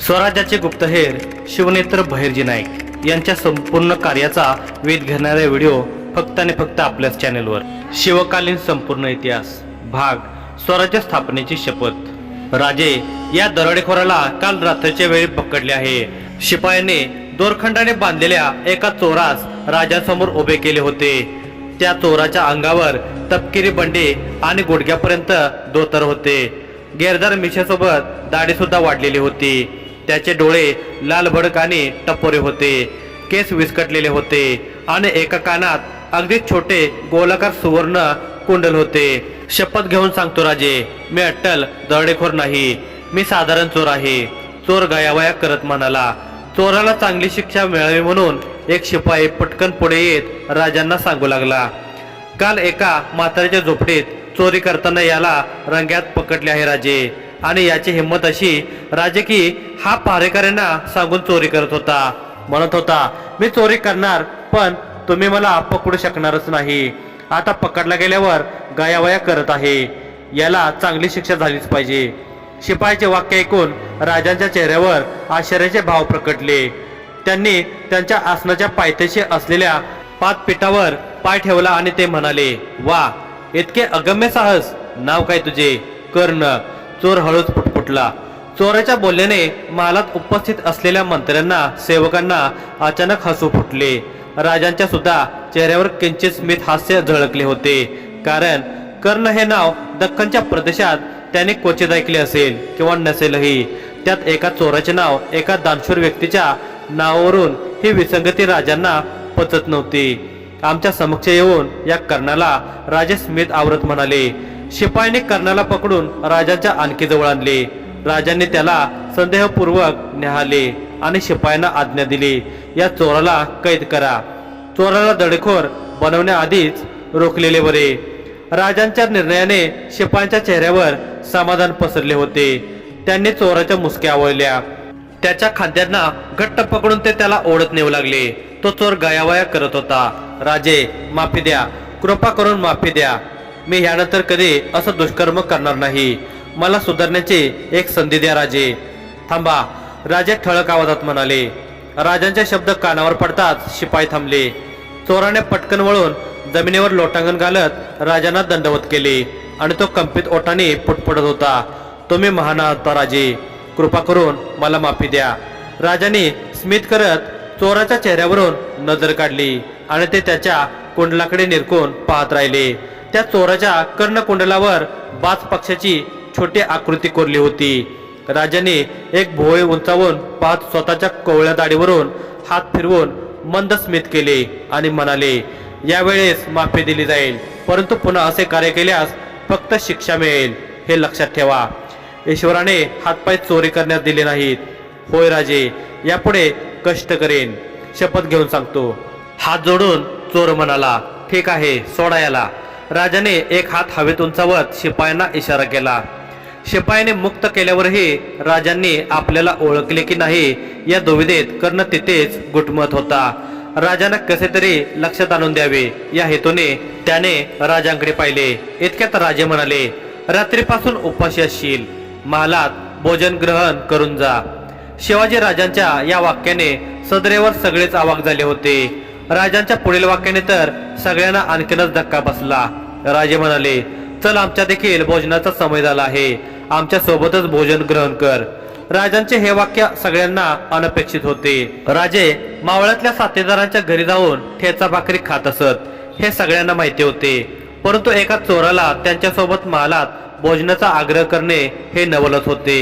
स्वराज्याचे गुप्तहेर शिवनेत्र बहिर्जी नाईक यांच्या संपूर्ण कार्याचा वेध घेणारा व्हिडिओ फक्त आणि फक्त आपल्याच चॅनेलवर। शिवकालीन संपूर्ण इतिहास भाग स्वराज्य स्थापनेची शपथ। राजे या दरोडेखोराला काल रात्रीच्या वेळी पकडले आहे। शिपायाने दोरखंडाने बांधलेल्या एका चोरास राजासमोर उभे केले होते। त्या चोराच्या अंगावर तपकिरी बंडे आणि गुडघ्यापर्यंत धोतर होते। गेरदार मिशेसोबत दाढी सुद्धा वाढलेली होती। त्याचे डोळे लाल भडक आणि टपोरे होते। केस विस्कटलेले होते आणि एका कानात अगदी छोटे गोलाकार सुवर्ण कुंडल होते। शपथ घेऊन सांगतो राजे, मी अट्टल दरोडेखोर नाही, मी साधारण चोर आहे। चोर गयावया करत म्हणाला। चोराला चांगली शिक्षा मिळावी म्हणून एक शिपाई पटकन पुढे येत राजांना सांगू लागला, काल एका म्हाताऱ्याच्या झोपडीत चोरी करताना याला रंग्यात पकडले आहे राजे। आणि याची हिंमत अशी राजे की हा पहारेकऱ्यांना सांगून चोरी करत होता। म्हणत होता, मी चोरी करणार पण तुम्ही मला पकडू शकणारच नाही। आता पकडला गेल्यावर गयावया करत आहे, याला चांगली शिक्षा झालीच पाहिजे। शिपायाचे वाक्य ऐकून राजांच्या चेहऱ्यावर आश्चर्याचे भाव प्रकटले। त्यांनी त्यांच्या आसनाच्या पायथ्याशी असलेल्या पादपीठावर पाय ठेवला आणि ते म्हणाले, वा, इतके अगम्य साहस, नाव काय तुझे? कर्ण। चोर हळूच फुटफुटला। चोराच्या बोलण्याने महालात उपस्थित असलेल्या मंत्र्यांना सेवकांना अचानक हसू फुटले। राजांच्या सुद्धा चेहऱ्यावर किंचित स्मित हास्य झळकले होते, कारण कर्ण हे नाव दख्खनच्या प्रदेशात त्याने क्वचित ऐकले असेल किंवा नसेलही। त्यात एका चोराचे नाव एका दानशूर व्यक्तीच्या नावावरून ही विसंगती राजांना पचत नव्हती। आमच्या समक्ष येऊन या कर्णाला राजे स्मित आवरत म्हणाले। शिपाईने कर्णाला पकडून राजांच्या आणखी जवळ आणले। राजांनी त्याला संदेहपूर्वक न्याहाळले आणि शिपायांना आज्ञा दिली, या चोराला कैद करा। चोराला दरोडेखोर बनवण्याआधीच रोखलेले बरे। राजांच्या निर्णयाने शिपायांच्या चेहऱ्यावर समाधान पसरले होते। त्यांनी चोराच्या मुसक्या आवळल्या। त्याच्या खांद्यांना घट्ट पकडून ते त्याला ओढत नेऊ लागले। तो चोर गयावया करत होता। राजे, माफी द्या, कृपा करून माफी द्या। मी यानंतर कधी असं दुष्कर्म करणार नाही। मला सुधारण्याची एक संधी द्या राजे। थांबा, राजे ठळक आवाजात म्हणाले। राजांचे शब्द कानावर पडताच शिपाई थांबले। चोराने पटकन वळून जमिनीवर लोटांगण घालत राजांना दंडवत केले आणि तो कंपित ओठाने पुटपुटत होता, तुम्ही महान आहात राजे, कृपा करून मला माफी द्या। राजाने स्मित करत चोराच्या चेहऱ्यावरून नजर काढली आणि ते त्याच्या कुंडलाकडे निरखून पाहत राहिले। त्या चोराच्या कर्णकुंडलावर बाज पक्षाची छोटी आकृती कोरली होती। राजाने एक भोळे उंचावून पाहत स्वतःच्या कोवळ्या दाढीवरून हात फिरवून मंद स्मित केले आणि म्हणाले, यावेळेस माफी दिली जाईल, परंतु पुन्हा असे कार्य केल्यास फक्त शिक्षा मिळेल, हे लक्षात ठेवा। ईश्वराने हातपाय चोरी करण्यास दिले नाहीत। होय राजे, यापुढे कष्ट करेन, शपथ घेऊन सांगतो। हात जोडून चोर म्हणाला, ठीक आहे, सोडा याला। राजाने एक हात हवेत उंचावत शिपायांना इशारा केला। शिपायाने मुक्त केल्यावरही राजांनी आपल्याला ओळखले की नाही या दुविधेत कर्ण तिथेच घुटमत होता। राजांना कसे तरी लक्षात आणून द्यावे या हेतूने त्याने राजांकडे पाहिले। इतक्यात राजे म्हणाले, रात्रीपासून उपाशी असशील, महालात भोजन ग्रहण करून जा। शिवाजी राजांच्या या वाक्याने सदरेवर सगळेच अवाक झाले होते। राजांच्या पुढील वाक्याने तर सगळ्यांना आणखीनच धक्का बसला। राजे म्हणाले, चल, आमच्या देखील भोजनाचा समय झाला आहे, आमच्या सोबतच भोजन ग्रहण कर। राजांचे हे वाक्य सगळ्यांना अनपेक्षित होते। राजे मावळ्यातल्या साथीदारांच्या घरी जाऊन ठेचा भाकरी खात असत, हे सगळ्यांना माहिती होते। परंतु एका चोराला त्यांच्यासोबत महालात भोजनाचा आग्रह करणे हे नवलच होते।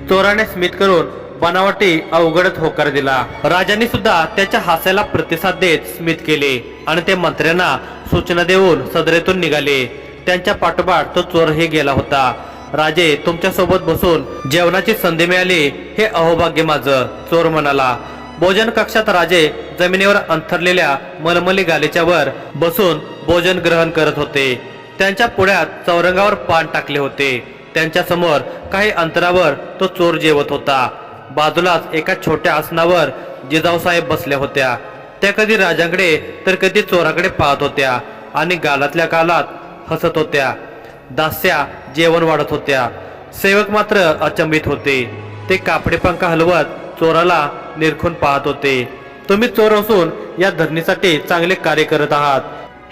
चोराने स्मित करून बनावटी अवघडत होकार दिला। राजांनी सुद्धा त्याच्या हास्याला प्रतिसाद देत स्मित केले आणि ते मंत्र्यांना सूचना देऊन सदरेतून निघाले। त्यांच्या पाठोपाठ तो चोरही गेला होता। राजे, तुमच्या सोबत बसून जेवणाची संधी मिळाली हे अहोभाग्य माझं, चोर म्हणाला। भोजन कक्षात राजे जमिनीवर अंथरलेल्या मलमली गालीच्या वर बसून भोजन ग्रहण करत होते। त्यांच्या पुढ्यात चौरंगावर पान टाकले होते। त्यांच्या समोर काही अंतरावर तो चोर जेवत होता। बाजूलाच एका छोट्या आसनावर जिजाऊसाहेब बसल्या होत्या। त्या कधी राजांकडे तर कधी चोराकडे पाहत होत्या आणि गालातल्या गालात हसत होत्या। दास्या जेवण वाढत होत्या। सेवक मात्र अचंबित होते। ते कापडे पंख हलवत चोराला निरखून पाहत होते. तुम्ही चोर असून या धरणीसाठी चांगले कार्य करत आहात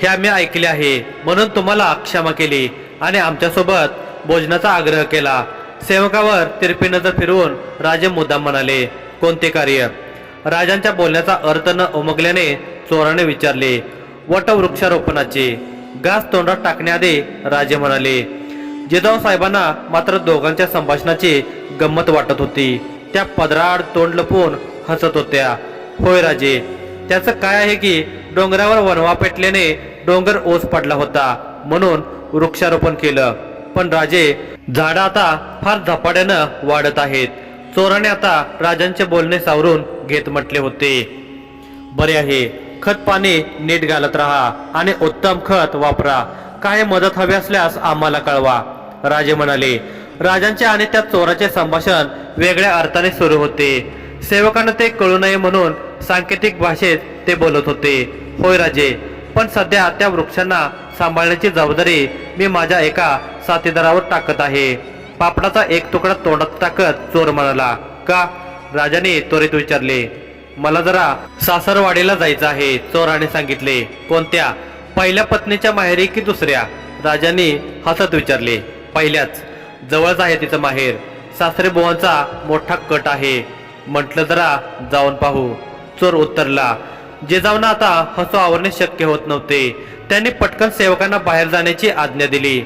हे आम्ही ऐकले आहे, म्हणून तुम्हाला क्षमा केली आणि आमच्यासोबत भोजनाचा आग्रह केला. सेवकावर तिरपी नजर फिरवून राजे मुद्दाम म्हणाले, कोणते कार्य? राजांच्या बोलण्याचा अर्थ न उमगल्याने चोराने विचारले, वटवृक्षारोपणाचे. घास तोंडात टाकण्याआधी राजे म्हणाले. जिजाऊ साहेबांना मात्र दोघांच्या संभाषणाची गंमत वाटत होती. त्या पदराआड तोंड लपवून हसत होत्या. होय राजे, त्याचं काय आहे की डोंगरावर वणवा पेटल्याने डोंगर ओस पडला होता म्हणून वृक्षारोपण केलं. पण राजे, झाडं आता फार झपाट्यानं वाढत आहेत. चोराने आता राजांचे बोलणे सावरून घेत म्हटले होते, बरे आहे, खत पाणी नीट घालत राहा आणि उत्तम खत वापरा. काय मदत हवी असल्यास आम्हाला कळवा. राजे म्हणाले. राजांचे आणि त्या चोराचे संभाषण वेगळ्या अर्थाने सुरू होते. सेवकांना ते कळू नये म्हणून सांकेतिक भाषेत ते बोलत होते. होय राजे, पण सध्या त्या वृक्षांना सांभाळण्याची जबाबदारी मी माझ्या एका साथीदारावर टाकत आहे. पापडाचा एक तुकडा तोंडात टाकत चोर म्हणाला. का? राजाने त्वरित विचारले. मला जरा सासरवाडीला जायचं आहे, चोराने सांगितले. कोणत्या? पहिल्या पत्नीच्या माहेरी की दुसऱ्या? राजांनी हसत विचारले. पहिल्याच. जवळच आहे तिचं माहेर. सासरे बुवांचा मोठा कट आहे. म्हटलं जरा जाऊन पाहू. चोर उत्तरला. जिजाऊंना आता हसू आवरणे शक्य होत नव्हते. त्यांनी पटकन सेवकांना बाहेर जाण्याची आज्ञा दिली.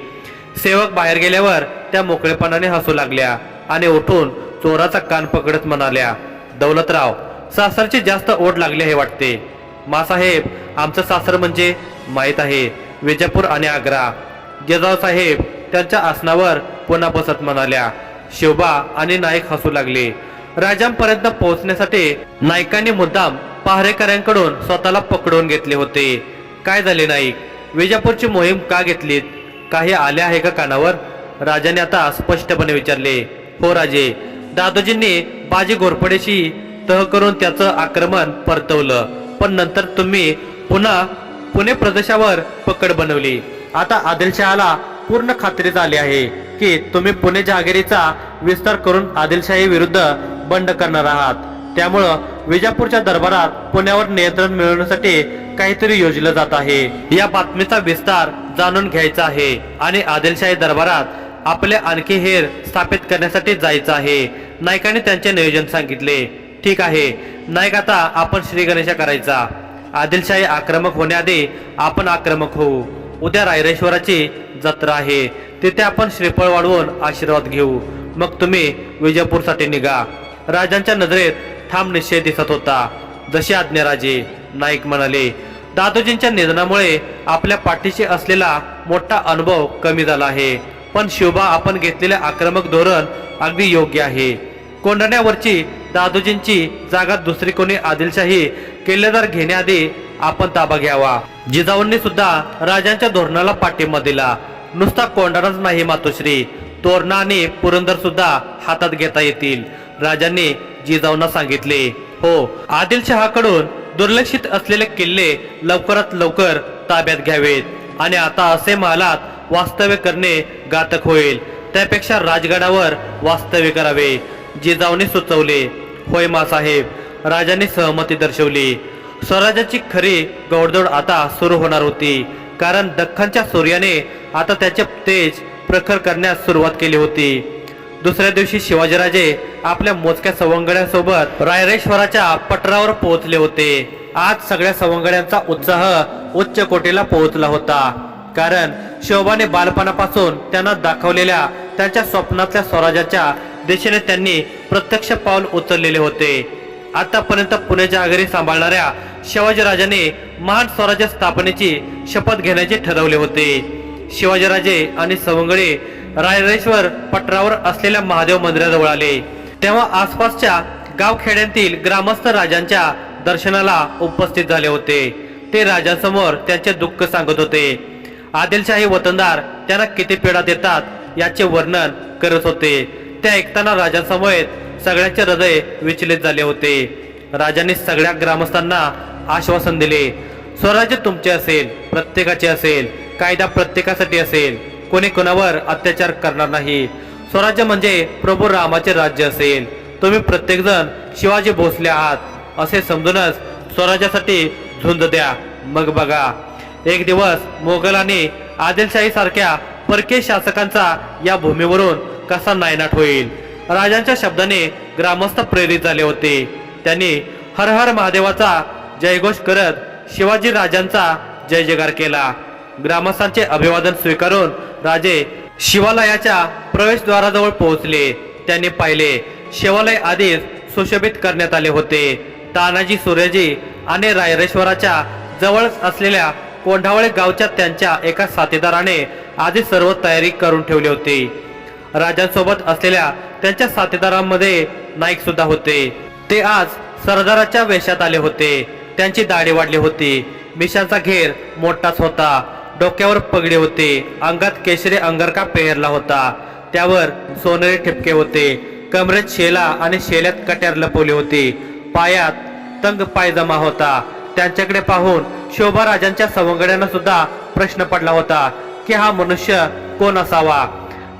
सेवक बाहेर गेल्यावर त्या मोकळेपणाने हसू लागल्या आणि उठून चोराचा कान पकडत म्हणाल्या, दौलतराव, सासरची जास्त ओढ लागली हे वाटते. मासाहेब, आमचं सासर म्हणजे माहीत आहे, विजापूर आणि आग्रा. जिजाऊ साहेब त्यांच्या आसनावर पुन्हा बसत म्हणाल्या. शिवबा आणि नाईक हसू लागले. राजांपर्यंत पोहोचण्यासाठी नाईकांनी मुद्दाम पहारेकऱ्यांकडून स्वतःला पकडून घेतले होते. काय झाले नाईक? विजापूरची मोहीम का घेतलीत? काही आले आहे का कानावर? राजाने आता स्पष्टपणे विचारले. हो राजे, दादोजींनी बाजी घोरपडेशी तह करून त्याचं आक्रमण परतवलं, पण नंतर तुम्ही पुन्हा पुणे प्रदेशावर पकड बनवली. आता आदिलशहाला पूर्ण खात्री झाली आहे की तुम्ही पुणे जहागिरीचा विस्तार करून आदिलशाही विरुद्ध बंड करणार आहात. त्यामुळं विजापूरच्या दरबारात पुण्यावर नियंत्रण मिळवण्यासाठी काहीतरी योजलं जात आहे. या बातमीचा विस्तार जाणून घ्यायचा आहे आणि आदिलशाही दरबारात आपले आणखी हेर स्थापित करण्यासाठी जायचं आहे. नायकाने त्यांचे नियोजन सांगितले. ठीक आहे नायक, आता आपण श्री गणेशा करायचा. आदिलशाही आक्रमक होण्याआधी आपण आक्रमक होऊ. उद्या रायरेश्वराची जत्रा आहे, तिथे आपण श्रीफळ वाढवून आशीर्वाद घेऊ. मग तुम्ही विजापूरसाठी निघा. राजांच्या नजरेत ठाम निश्चय दिसत होता. जशी आज्ञा राजे, नाईक म्हणाले. दादोजींच्या निधनामुळे आपल्या पाठीशी असलेला मोठा अनुभव कमी झाला आहे, पण शिवबा आपण घेतलेले आक्रमक धोरण अगदी योग्य आहे. कोंढाण्यावरची दादोजींची जागा दुसरी कोणी आदिलशाही किल्लेदार घेण्याआधी आपण ताबा घ्यावा. जिजाऊंनी सुद्धा राजांच्या धोरणाला पाठिंबा दिला. नुसता कोंढाणाच नाही मातोश्री, तोरणा आणि पुरंदर सुद्धा हातात घेता येतील. राजांनी जिजाऊंना सांगितले. हो, आदिलशहाकडून दुर्लक्षित असलेले किल्ले लवकरात लवकर ताब्यात घ्यावेत आणि आता असे महालात वास्तव्य करणे घातक होईल. त्यापेक्षा राजगडावर वास्तव्य करावे, जिजाऊंनी सुचवले. होय मासाहेब, राजांनी सहमती दर्शवली. स्वराज्याची खरी घोडदौड आता सुरू होणार होती, कारण दख्खनच्या सूर्याने आता त्याचे तेज प्रखर करण्यास सुरुवात केली होती. दुसऱ्या दिवशी शिवाजीराजे आपल्या मोजक्या सवंगड्यांसोबत रायरेश्वराच्या पठारावर पोहोचले होते. आज सगळ्या सवंगड्यांचा उत्साह उच्च कोटीला पोहोचला होता, कारण शिवबाने बालपणापासून त्यांना दाखवलेल्या त्यांच्या स्वप्नातल्या स्वराज्याच्या दिशेने त्यांनी प्रत्यक्ष पाऊल उचललेले होते. आतापर्यंत पुणे जहागिरी सांभाळणाऱ्या शिवाजीराजाने महान स्वराज्य स्थापनेची शपथ घेण्याचे ठरवले होते. शिवाजीराजे आणि सवंगडी रायरेश्वर पठारावर असलेल्या महादेव मंदिराजवळ आले, तेव्हा आसपासच्या गावखेड्यांतील ग्रामस्थ राजांच्या दर्शनाला उपस्थित झाले होते. ते राजांसमोर त्यांचे दुःख सांगत होते. आदिलशाही वतनदार त्यांना किती पीडा देतात याचे वर्णन करत होते. ते ऐकताना राजांसमवेत सगळ्यांचे हृदय विचलित झाले होते. राजांनी सगळ्या ग्रामस्थांना आश्वासन दिले. स्वराज्य तुमचे असेल, प्रत्येकाचे असेल, कायदा प्रत्येकासाठी असेल, कोणी कोणावर अत्याचार करणार नाही. स्वराज्य म्हणजे प्रभू रामाचे राज्य असेल. तुम्ही प्रत्येकजण शिवाजी भोसले आहात असे समजूनच स्वराज्यासाठी झुंज द्या. मग बघा, एक दिवस मोगलांनी आदिलशाही सारख्या परकीय शासकांचा या भूमीवरून कसा नायनाट होईल. राजांच्या शब्दाने ग्रामस्थ प्रेरित झाले होते. त्यांनी हर हर महादेवाचा जयघोष करत शिवाजी राजांचा जय जयकार केला. ग्रामस्थांचे अभिवादन स्वीकारून राजे शिवालयाच्या प्रवेशद्वाराजवळ पोहोचले. त्यांनी पाहिले शिवालय आधीच सुशोभित करण्यात आले होते. तानाजी, सूर्यजी आणि रायरेश्वराच्या जवळच असलेल्या कोंढावळे गावच्या त्यांच्या एका साथीदाराने आधी सर्व तयारी करून ठेवली होती. राजांसोबत असलेल्या त्यांच्या साथीदारांमध्ये नाईक सुद्धा होते. ते आज सरदाराच्या वेशात आले होते. त्यांची दाढी वाढली होती. मिशांचा घेर मोठाच होता. डोक्यावर पगडी होते. अंगात केशरी अंगरखा पेहरला होता. त्यावर सोनेरी ठिपके होते. कमरेत शेला आणि शेल्यात कट्यार लपवली होती. पायात तंग पायजमा होता. त्यांच्याकडे पाहून शोभा राजांच्या सवंगड्यांना सुद्धा प्रश्न पडला होता की हा मनुष्य कोण असावा.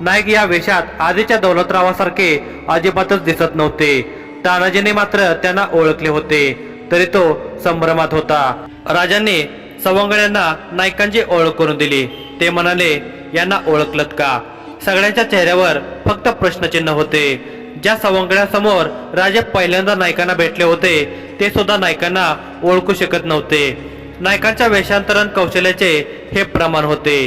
नाईक या वेशात आधीच्या दौलतरावासारखे अजिबातच दिसत नव्हते. तानाजीने मात्र त्यांना ओळखले होते. तरी तो संभ्रमात होता. राजांनी सवंगड्यांना नाईकांची ओळख करून दिली. ते म्हणाले, यांना ओळखलत का? सगळ्यांच्या चेहऱ्यावर फक्त प्रश्नचिन्ह होते. ज्या सवंगड्यांसमोर राजे पहिल्यांदा नाईकांना भेटले होते ते सुद्धा नाईकांना ओळखू शकत नव्हते. नाईकांच्या वेषांतरण कौशल्याचे हे प्रमाण होते.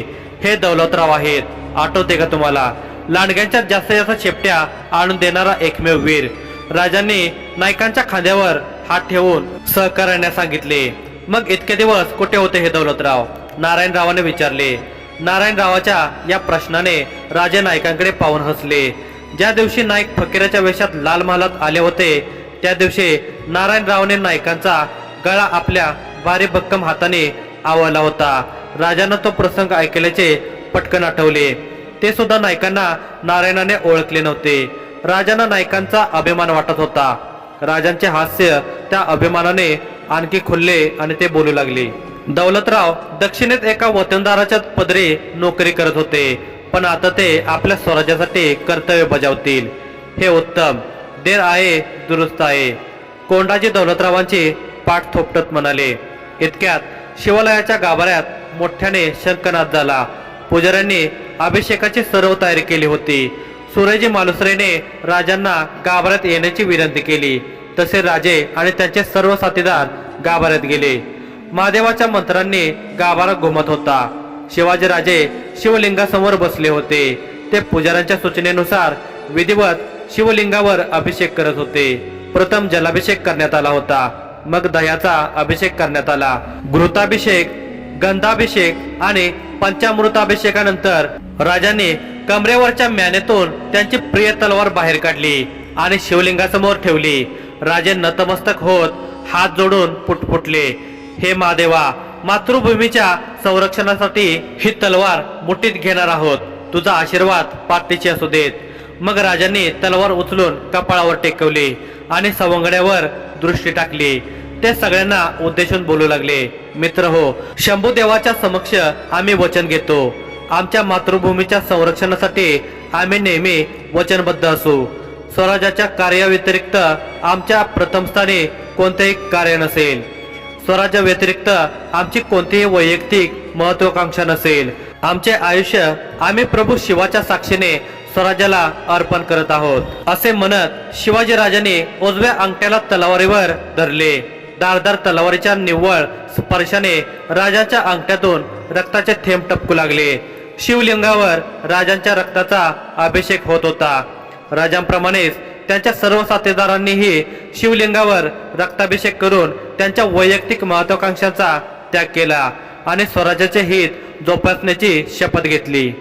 हे दौलतराव आहेत. आठवते का तुम्हाला? लांडग्यांच्या जास्त जास्त शेपट्या आणून देणारा एकमेव वीर. राजांनी नाईकांच्या खांद्यावर हात ठेवून सहकार्याने सांगितले. मग इतके दिवस कुठे होते हे दौलतराव? नारायणरावाने विचारले. नारायणरावाच्या या प्रश्नाने राजे नाईकांकडे पाहून हसले. ज्या दिवशी नाईक फकीराच्या वेशात लाल महालात आले होते त्या दिवशी नारायणरावने नाईकांचा गळा आपल्या भारी भक्कम हाताने आवळला होता. राजांना तो प्रसंग ऐकल्याचे पटकन आठवले. ते सुद्धा नाईकांना नारायणाने ओळखले नव्हते. राजांना नाईकांचा अभिमान वाटत होता. राजांचे हास्य त्या अभिमानाने आणखी खुलले आणि ते बोलू लागले. दौलतराव दक्षिणेत एका वतनदाराच्या पदरी नोकरी करत होते, पण आता ते आपल्या स्वराज्यासाठी कर्तव्य बजावतील. हे उत्तम. देर आहे दुरुस्त आहे. कोंडाजी दौलतरावांची पाठ थोपटत म्हणाले. इतक्यात शिवालयाच्या गाभाऱ्यात मोठ्याने शंखनाद झाला. पुजाऱ्यांनी अभिषेकाची सर्व तयारी केली होती. सूर्यजी मालुसरेने राजांना गाभाऱ्यात येण्याची विनंती केली. तसे राजे आणि त्यांचे सर्व साथीदार गाभाऱ्यात गेले. महादेवाच्या मंत्रांनी गाभारा घुमत होता. शिवाजी राजे शिवलिंगासमोर बसले होते. ते पुजाऱ्यांच्या सूचनेनुसार विधिवत शिवलिंगावर अभिषेक करत होते. प्रथम जलाभिषेक करण्यात आला होता. मग दह्याचा अभिषेक करण्यात आला. घृताभिषेक, गंधाभिषेक आणि पंचामृताभिषेकानंतर राजांनी कमरेवरच्या म्यानेतून त्यांची प्रिय तलवार बाहेर काढली आणि शिवलिंगासमोर ठेवली. राजे नतमस्तक होत हात जोडून पुटपुटले. हे महादेवा, मातृभूमीच्या संरक्षणासाठी ही तलवार मुठीत घेणार आहोत. तुझा आशीर्वाद पाठीशी असू देत. मग राजांनी तलवार उचलून कपाळावर टेकवली आणि सवंगड्यावर दृष्टी टाकली. ते सगळ्यांना उद्देशून बोलू लागले. मित्र हो, शंभूदेवाच्या समक्ष आम्ही वचन घेतो. आमच्या मातृभूमीच्या संरक्षणासाठी आम्ही नेहमी वचनबद्ध असू. स्वराज्याच्या कार्याव्यतिरिक्त आमच्या प्रथम स्थानी कोणतेही कार्य नसेल. स्वराज्या व्यतिरिक्त आमची कोणतीही वैयक्तिक महत्वाकांक्षा नसेल. आमचे आयुष्य आम्ही प्रभू शिवाच्या साक्षीने स्वराज्याला अर्पण करत आहोत. असे म्हणत शिवाजी राजांनी उजव्या अंगठ्याला तलवारीवर धरले. धारदार तलवारीच्या निव्वळ स्पर्शाने राजांच्या अंगठ्यातून रक्ताचे थेंब टपकू लागले. शिवलिंगावर राजांच्या रक्ताचा अभिषेक होत होता. राजांप्रमाणेच त्यांच्या सर्व साथीदारांनीही शिवलिंगावर रक्ताभिषेक करून त्यांच्या वैयक्तिक महत्वाकांक्षांचा त्याग केला आणि स्वराज्याचे हित जोपासण्याची शपथ घेतली.